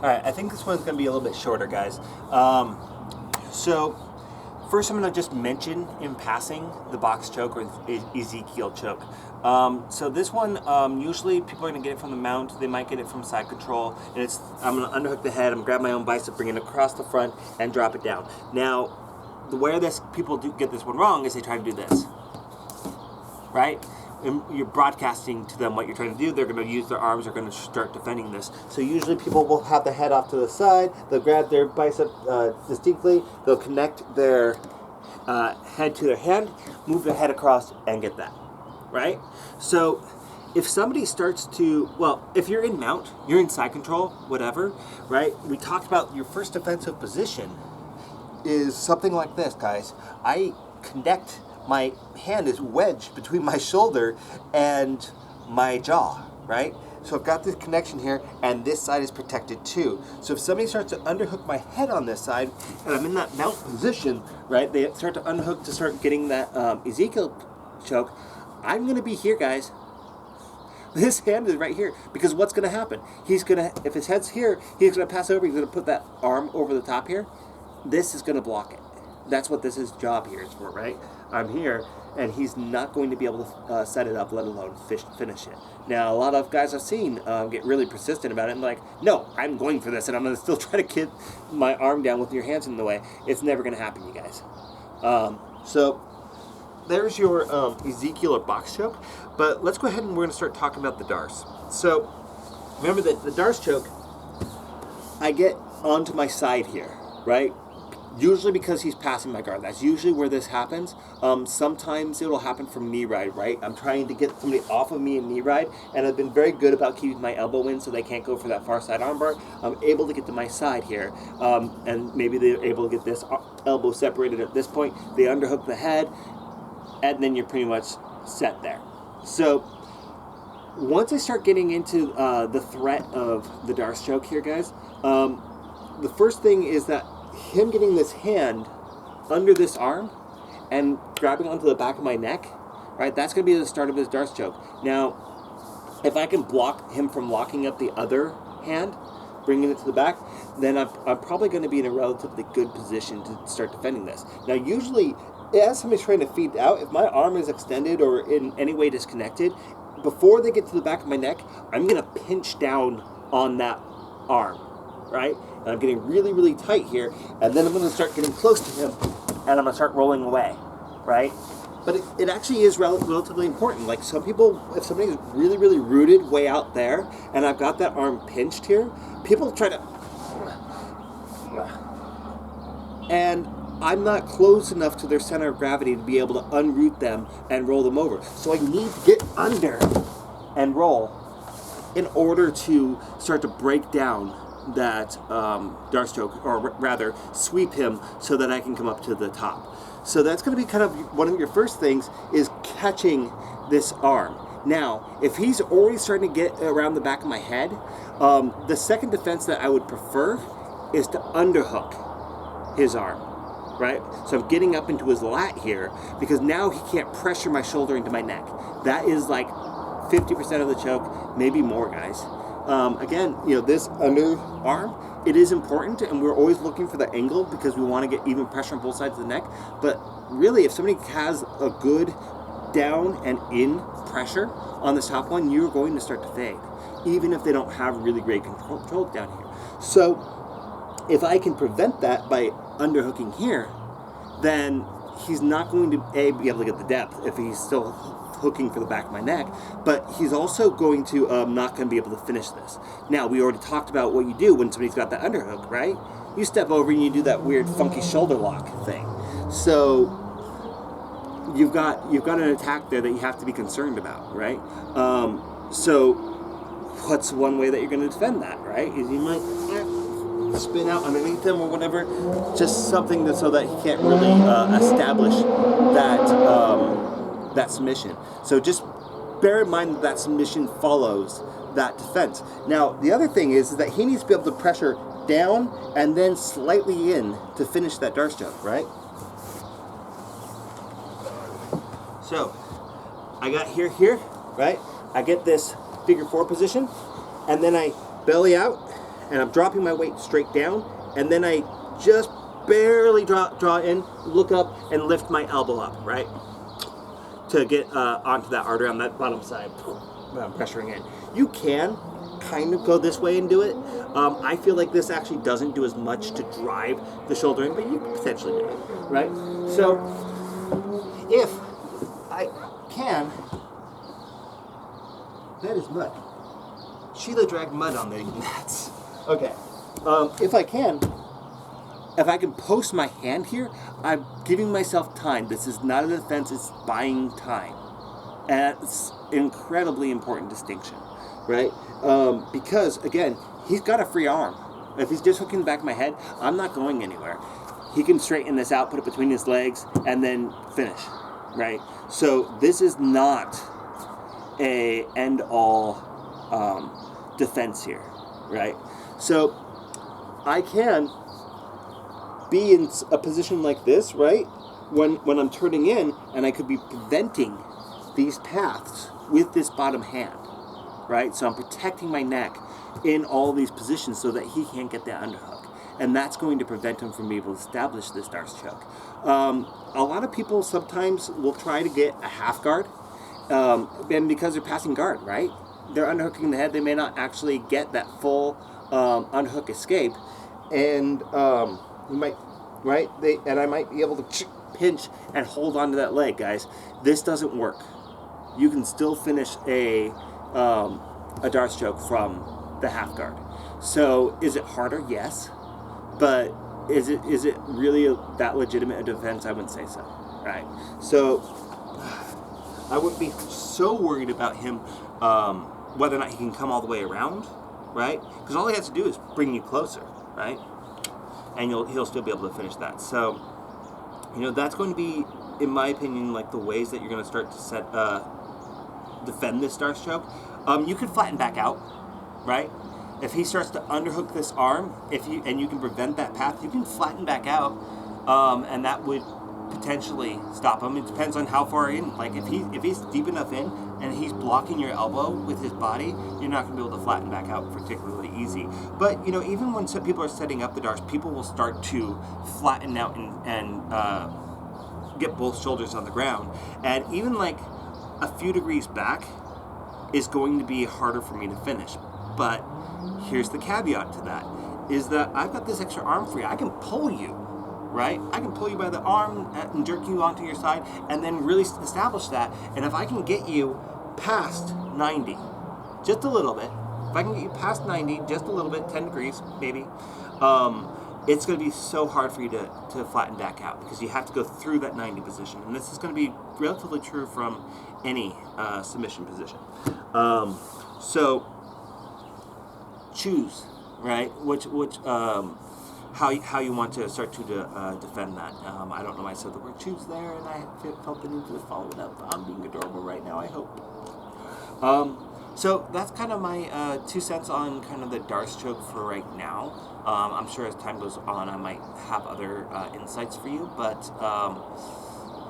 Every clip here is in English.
Alright, I think this one's going to be a little bit shorter, guys. So, first I'm going to just mention in passing the box choke or Ezekiel choke. So this one, usually people are going to get it from the mount, they might get it from side control, and I'm going to underhook the head, I'm going to grab my own bicep, bring it across the front, and drop it down. Now, where people do get this one wrong is they try to do this, right? And you're broadcasting to them what you're trying to do. They're going to use their arms. They're going to start defending this. So usually people will have the head off to the side. They'll grab their bicep distinctly. They'll connect their head to their hand, move their head across, and get that, right? So if somebody starts to, well, if you're in mount, you're in side control, whatever, right? We talked about your first defensive position is something like this, guys. I connect. My hand is wedged between my shoulder and my jaw, right? So I've got this connection here, and this side is protected too. So if somebody starts to underhook my head on this side, and I'm in that mount position, right? They start to underhook to start getting that Ezekiel choke. I'm gonna be here, guys. This hand is right here, because what's gonna happen? If his head's here, he's gonna pass over, he's gonna put that arm over the top here. This is gonna block it. That's what this job here is for, right? I'm here, and he's not going to be able to set it up, let alone finish it. Now, a lot of guys I've seen get really persistent about it and like, no, I'm going for this, and I'm going to still try to get my arm down with your hands in the way. It's never going to happen, you guys. So there's your Ezekiel or box choke, but let's go ahead and we're going to start talking about the Darce. So remember that the Darce choke, I get onto my side here, right? Usually because he's passing my guard. That's usually where this happens. Sometimes it will happen from knee ride, right? I'm trying to get somebody off of me in knee ride, and I've been very good about keeping my elbow in so they can't go for that far side armbar. I'm able to get to my side here, and maybe they're able to get this elbow separated at this point. They underhook the head, and then you're pretty much set there. So once I start getting into the threat of the Darce choke here, guys, the first thing is that him getting this hand under this arm and grabbing onto the back of my neck, right? That's going to be the start of his Darce choke. Now, if I can block him from locking up the other hand, bringing it to the back, then I'm probably going to be in a relatively good position to start defending this. Now, usually, as somebody's trying to feed out, if my arm is extended or in any way disconnected, before they get to the back of my neck, I'm going to pinch down on that arm, right? And I'm getting really, really tight here, and then I'm going to start getting close to him, and I'm going to start rolling away, right? But it actually is relatively important. Like some people, if somebody's really, really rooted way out there, and I've got that arm pinched here, people try to, and I'm not close enough to their center of gravity to be able to unroot them and roll them over. So I need to get under and roll in order to start to break down that Darce choke, or rather sweep him so that I can come up to the top. So that's going to be kind of one of your first things, is catching this arm. Now, if he's already starting to get around the back of my head, the second defense that I would prefer is to underhook his arm, right? So I'm getting up into his lat here, because now he can't pressure my shoulder into my neck. That is like 50% of the choke, maybe more, guys. Again, you know, this underarm, it is important, and we're always looking for the angle because we want to get even pressure on both sides of the neck. But really, if somebody has a good down and in pressure on this top one, you're going to start to fade, even if they don't have really great control down here. So if I can prevent that by underhooking here, then he's not going to be able to get the depth if he's still hooking for the back of my neck, but he's also going to not going to be able to finish this. Now, we already talked about what you do when somebody's got that underhook, right? You step over and you do that weird funky shoulder lock thing. So you've got an attack there that you have to be concerned about, right? So what's one way that you're going to defend that, right? Is you might spin out underneath him or whatever, just something so that he can't really establish that submission. So just bear in mind that submission follows that defense. Now, the other thing is that he needs to be able to pressure down and then slightly in to finish that Darce choke, right? So, I got here, right? I get this figure 4 position, and then I belly out, and I'm dropping my weight straight down, and then I just barely draw in, look up, and lift my elbow up, right? To get onto that artery on that bottom side, pressuring in. You can kind of go this way and do it. I feel like this actually doesn't do as much to drive the shoulder in, but you can potentially do it, right? So if I can, that is mud. Sheila dragged mud on the mats. Okay, if I can post my hand here, I'm giving myself time. This is not a defense, it's buying time. And it's an incredibly important distinction, right? Because, again, he's got a free arm. If he's just hooking the back of my head, I'm not going anywhere. He can straighten this out, put it between his legs, and then finish, right? So this is not a end-all defense here, right? So I can be in a position like this, right? When I'm turning in, and I could be preventing these paths with this bottom hand, right? So I'm protecting my neck in all these positions so that he can't get that underhook. And that's going to prevent him from being able to establish this Darce choke. A lot of people sometimes will try to get a half guard, and because they're passing guard, right? They're underhooking the head, they may not actually get that full underhook escape, and you might, right? And I might be able to pinch and hold onto that leg, guys. This doesn't work. You can still finish a Darce choke from the half guard. So is it harder? Yes, but is it really that legitimate a defense? I wouldn't say so, right? So I wouldn't be so worried about him whether or not he can come all the way around, right? Because all he has to do is bring you closer, right? And he'll still be able to finish that. So, you know, that's going to be, in my opinion, like the ways that you're going to start to defend this Darce choke. You could flatten back out, right? If he starts to underhook this arm, and you can prevent that path, you can flatten back out, and that would potentially stop him. It depends on how far in. Like if he's deep enough in and he's blocking your elbow with his body, you're not going to be able to flatten back out particularly easy. But you know, even when some people are setting up the Darce, people will start to flatten out and get both shoulders on the ground, and even like a few degrees back is going to be harder for me to finish. But here's the caveat to that, is that I've got this extra arm free. I can pull you, right? I can pull you by the arm and jerk you onto your side and then really establish that. And if I can get you past 90, just a little bit, if I can get you past 90, just a little bit, 10 degrees maybe, it's going to be so hard for you to flatten back out because you have to go through that 90 position. And this is going to be relatively true from any submission position. So choose, right? How you want to start to defend that. I don't know why I said the word choose there, and I felt the need to follow it up. I'm being adorable right now, I hope. So that's kind of my 2 cents on kind of the Darce choke for right now. I'm sure as time goes on, I might have other insights for you, but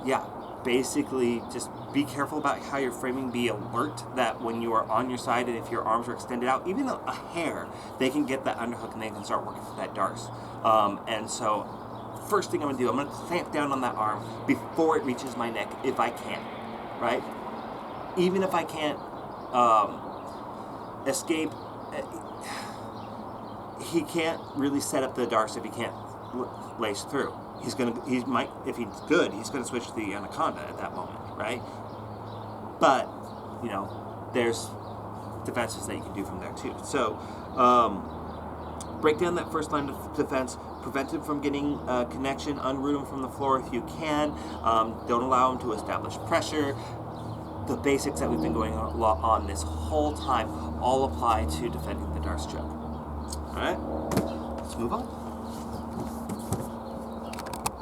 yeah, basically just be careful about how you're framing. Be alert that when you are on your side and if your arms are extended out, even a hair, they can get that underhook and they can start working for that Darce. And so first thing I'm going to do, I'm going to clamp down on that arm before it reaches my neck if I can, right? Even if I can't escape, he can't really set up the Darce if he can't lace through. If he's good, he's gonna switch to the anaconda at that moment, right? But you know, there's defenses that you can do from there too. So break down that first line of defense, prevent him from getting connection, unroot him from the floor if you can. Don't allow him to establish pressure. The basics that we've been going on this whole time all apply to defending the Darce choke. All right, let's move on.